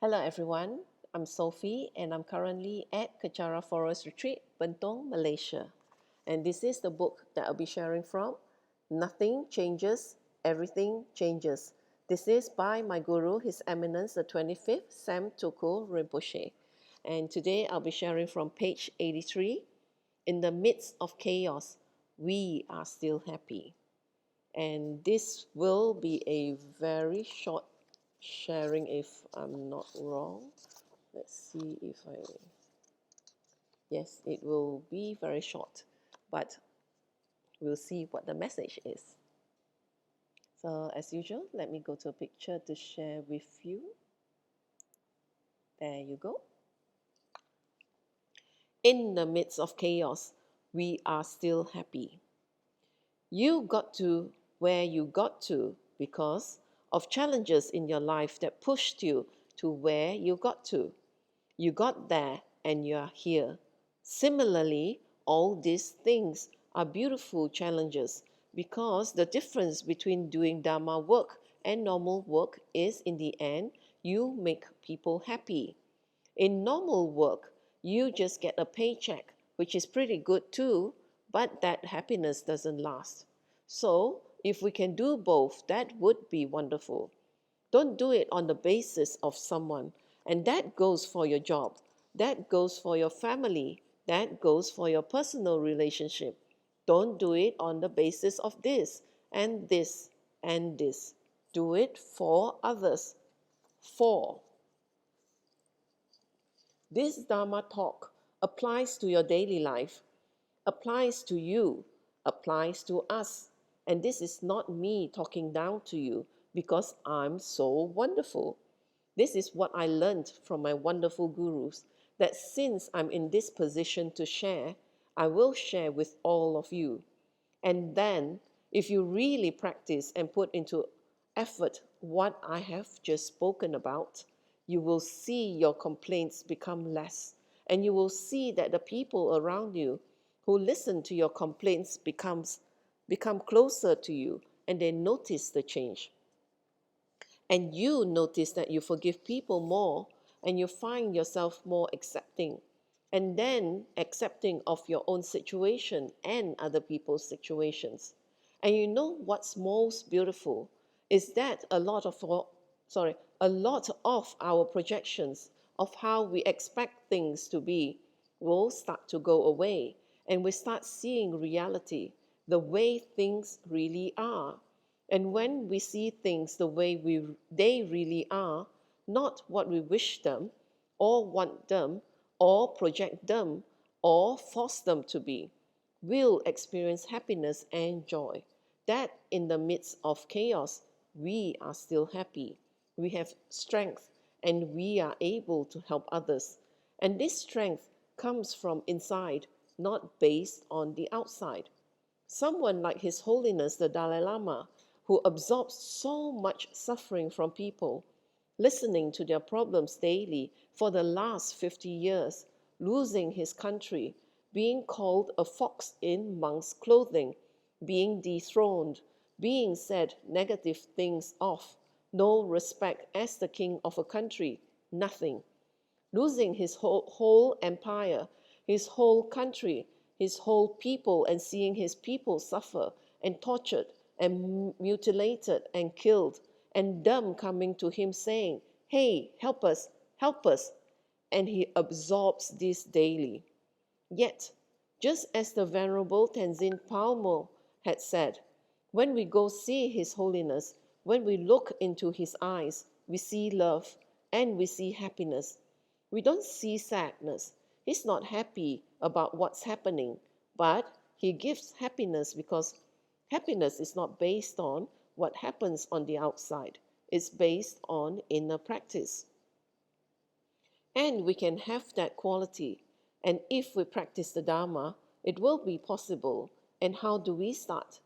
Hello everyone, I'm Sophie and I'm currently at Kechara Forest Retreat, Bentong, Malaysia. And this is the book that I'll be sharing from, Nothing Changes, Everything Changes. This is by my guru, His Eminence the 25th Sam Tuku Rinpoche. And today I'll be sharing from page 83, In the Midst of Chaos, We Are Still Happy. And this will be a very short sharing if I'm not wrong. Let's see if yes, it will be very short, but we'll see what the message is. So as usual, let me go to a picture to share with you. There you go. In the midst of chaos, we are still happy. You got to where you got to because of challenges in your life that pushed you to where you got to. You got there and you are here. Similarly, all these things are beautiful challenges because the difference between doing Dharma work and normal work is, in the end, you make people happy. In normal work, you just get a paycheck, which is pretty good too, but that happiness doesn't last. So, if we can do both, that would be wonderful. Don't do it on the basis of someone. And that goes for your job. That goes for your family. That goes for your personal relationship. Don't do it on the basis of this and this and this. Do it for others. For. This Dharma talk applies to your daily life, applies to you, applies to us. And this is not me talking down to you because I'm so wonderful. This is what I learned from my wonderful gurus, that since I'm in this position to share, I will share with all of you. And then, if you really practice and put into effort what I have just spoken about, you will see your complaints become less. And you will see that the people around you who listen to your complaints become closer to you and they notice the change. And you notice that you forgive people more and you find yourself more accepting. And then accepting of your own situation and other people's situations. And you know what's most beautiful is that a lot of our projections of how we expect things to be will start to go away and we start seeing reality, the way things really are. And when we see things the way they really are, not what we wish them, or want them, or project them, or force them to be, we'll experience happiness and joy. That in the midst of chaos, we are still happy. We have strength and we are able to help others. And this strength comes from inside, not based on the outside. Someone like His Holiness the Dalai Lama, who absorbs so much suffering from people, listening to their problems daily for the last 50 years, losing his country, being called a fox in monk's clothing, being dethroned, being said negative things of, no respect as the king of a country, nothing, losing his whole empire, his whole country, his whole people, and seeing his people suffer and tortured and mutilated and killed, and them coming to him saying, "Hey, help us, help us." And he absorbs this daily. Yet, just as the Venerable Tenzin Palmo had said, when we go see His Holiness, when we look into his eyes, we see love and we see happiness. We don't see sadness. He's not happy about what's happening, but he gives happiness because happiness is not based on what happens on the outside. It's based on inner practice. And we can have that quality. And if we practice the Dharma, it will be possible. And how do we start?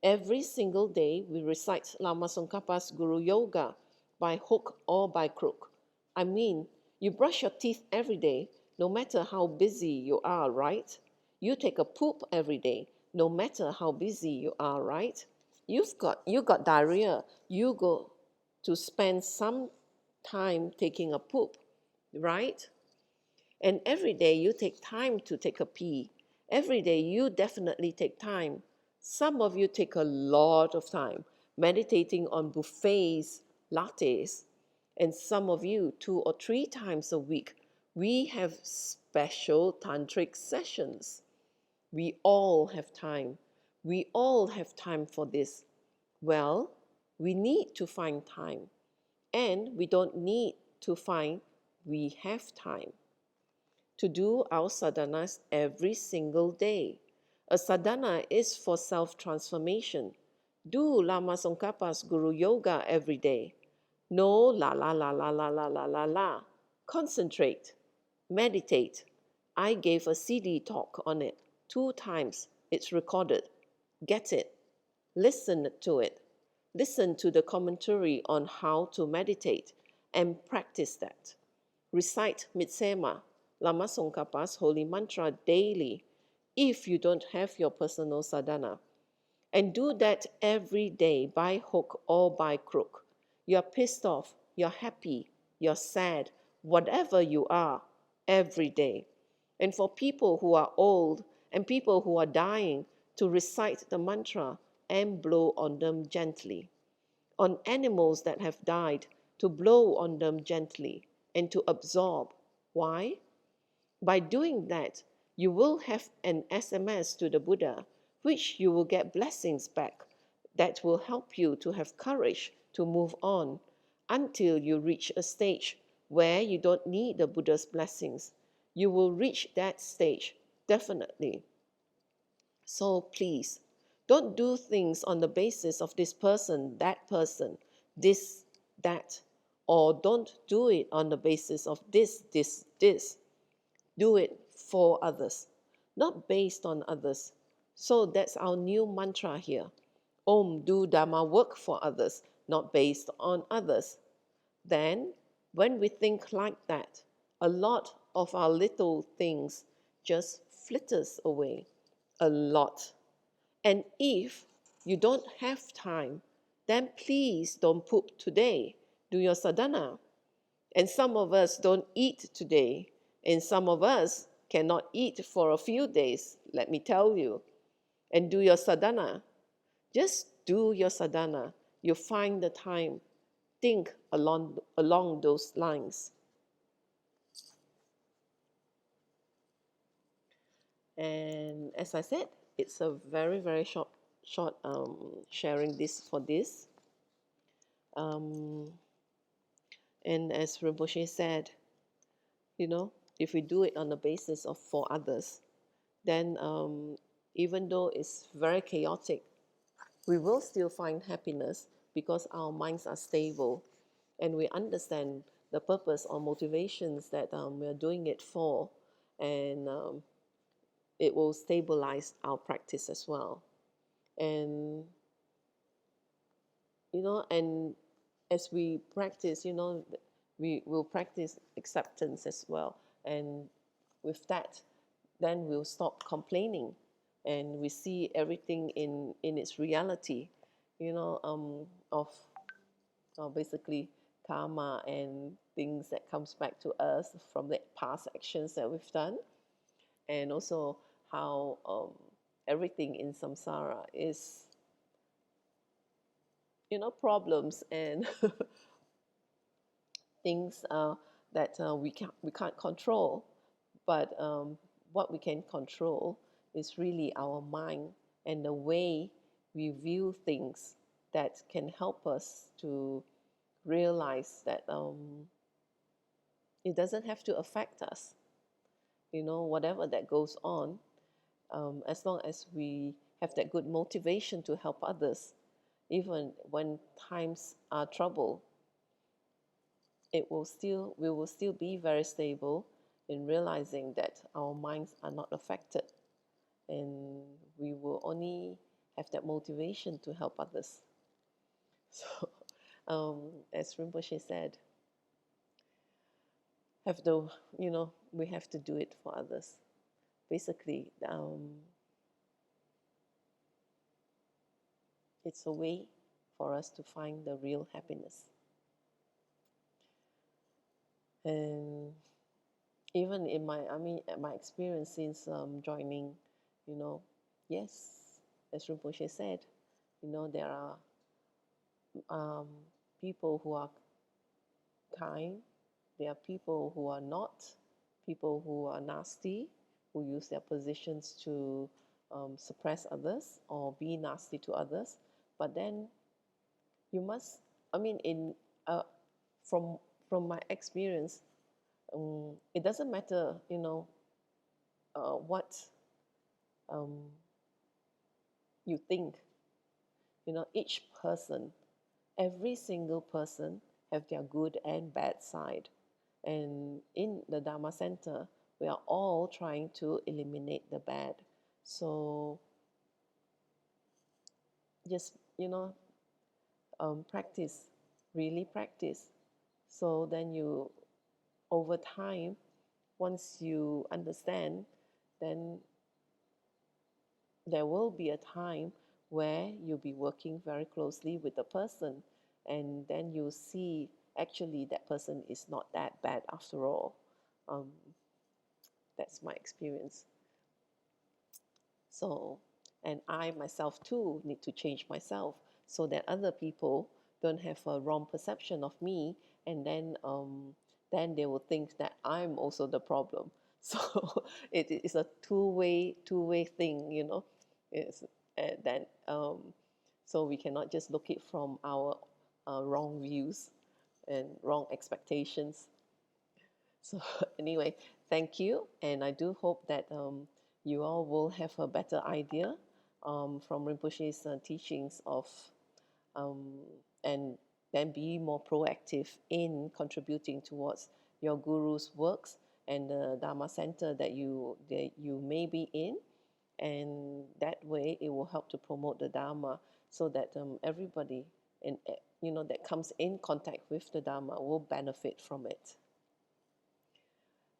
Every single day, we recite Lama Tsongkhapa's Guru Yoga by hook or by crook. I mean, you brush your teeth every day, no matter how busy you are, right? You take a poop every day, no matter how busy you are, right? You got diarrhea. You go to spend some time taking a poop, right? And every day you take time to take a pee. Every day you definitely take time. Some of you take a lot of time meditating on buffets, lattes, and some of you 2 or 3 times a week. We have special tantric sessions. We all have time. We all have time for this. Well, we need to find time. And we don't need to find we have time to do our sadhanas every single day. A sadhana is for self-transformation. Do Lama Tsongkhapa's Guru Yoga every day. No la la la la la la la la la. Concentrate. Meditate. I gave a CD talk on it 2 times. It's recorded. Get it. Listen to it. Listen to the commentary on how to meditate and practice that. Recite Mitsema, Lama Tsongkhapa's holy mantra daily if you don't have your personal sadhana. And do that every day by hook or by crook. You're pissed off, you're happy, you're sad, whatever you are, every day. And for people who are old and people who are dying, to recite the mantra and blow on them gently. On animals that have died, to blow on them gently and to absorb. Why? By doing that, you will have an SMS to the Buddha, which you will get blessings back that will help you to have courage to move on until you reach a stage where you don't need the Buddha's blessings. You will reach that stage, definitely. So please, don't do things on the basis of this person, this, that, or don't do it on the basis of this. Do it for others, not based on others. So that's our new mantra here. Om, do Dharma work for others, not based on others. Then, when we think like that, a lot of our little things just flitters away. A lot. And if you don't have time, then please don't poop today. Do your sadhana. And some of us don't eat today. And some of us cannot eat for a few days, let me tell you. And do your sadhana. Just do your sadhana. You find the time. Think along those lines. And as I said, it's a very, very short sharing this for this. And as Rinpoche said, if we do it on the basis of for others, then even though it's very chaotic, we will still find happiness because our minds are stable and we understand the purpose or motivations that we're doing it for, and it will stabilize our practice as well. And and as we practice, we will practice acceptance as well. And with that, then we'll stop complaining and we see everything in its reality, of basically karma and things that comes back to us from the past actions that we've done, and also how everything in samsara is problems and things that we can't control, but what we can control is really our mind and the way we view things that can help us to realize that it doesn't have to affect us. Whatever that goes on, as long as we have that good motivation to help others, even when times are trouble, we will still be very stable in realizing that our minds are not affected, and we will only have that motivation to help others. So, as Rinpoche said, we have to do it for others. Basically, it's a way for us to find the real happiness. And even in my, my experience since joining, you know, yes, as Rinpoche said, there are um, people who are kind, there are people who are not, people who are nasty, who use their positions to suppress others or be nasty to others. But then you must, in uh, from my experience, it doesn't matter, what um, you think. Each person, every single person, have their good and bad side. And in the Dharma Center, we are all trying to eliminate the bad. So just, practice, really practice. So then you, over time, once you understand, then there will be a time where you'll be working very closely with the person, and then you see actually that person is not that bad after all. Um, that's my experience. So, and I myself too need to change myself so that other people don't have a wrong perception of me, and then they will think that I'm also the problem. So it is a two-way thing, It's then so we cannot just look it from our wrong views and wrong expectations. So anyway, thank you, and I do hope that you all will have a better idea from Rinpoche's teachings of um, and then be more proactive in contributing towards your guru's works and the Dharma Center that you may be in, and that way it will help to promote the Dharma so that everybody that comes in contact with the Dharma will benefit from it.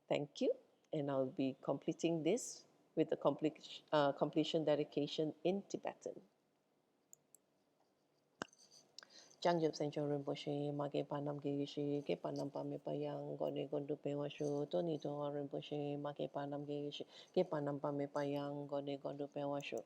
Thank you. And I'll be completing this with the completion dedication in Tibetan. Changyup Sencho Rinpoche, Mage Panam Geyishi, Ke Panam Pame Payang, Gone Gondu Pewashu, Toni Toa Rinpoche, Mage Panam Geyishi, Ke Panam Pame Payang, Gone Gondu Pewashu.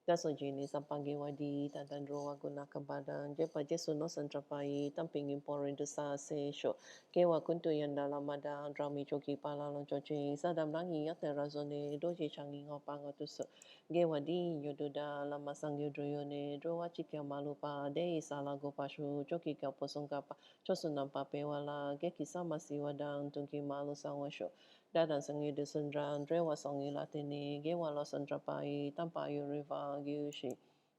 Daso jini sampangi wadi tantandro waguna kabadan jepa jesu no santrapai tamping imporin to sa se sho kewa kuntu yanda lamada drami choki pala lon chochi sadam rangi yate razone doji changi ngopanga to so gewa di yoduda lama sang yudroyone dro wachikya malupa de sala gopashu choki kya posongkapa chosunampa pewala geki samasi wadang tungki malu sangwasho Dadan sangi de sundran, drewa songi latini, gewa lo sandrapai, tampa yuriva, gyushi.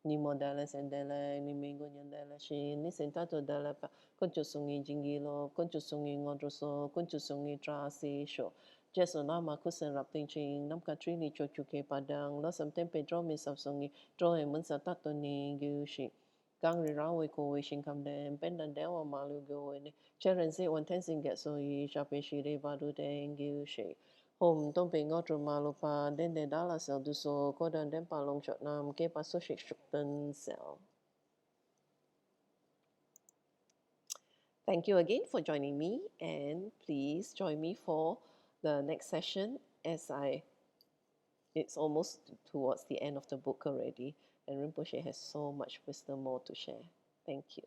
Ni modele sendele, ni mingo nyandele shi, ni sentato dele pa, kunchu sungi jingilo, kunchu sungi ngodroso, kunchu sungi trasi sho. Jesu nama kusen rapting ching, nam katrini chochuke padang, lo sam tempe dromi sap sungi, droe munsa tato ni gyushi. Gang ri rawe ko we shin kam den, pendan dewa malu go ne. Cheren se wan ten sing get so yi shape shi re vadu den gyu she. Hom don't be ngotru malu pa, den de dala sel du so, kodan den pa long shot nam, ke pa so shik shuk ten sel. Thank you again for joining me, and please join me for the next session as it's almost towards the end of the book already, and Rinpoche has so much wisdom more to share. Thank you.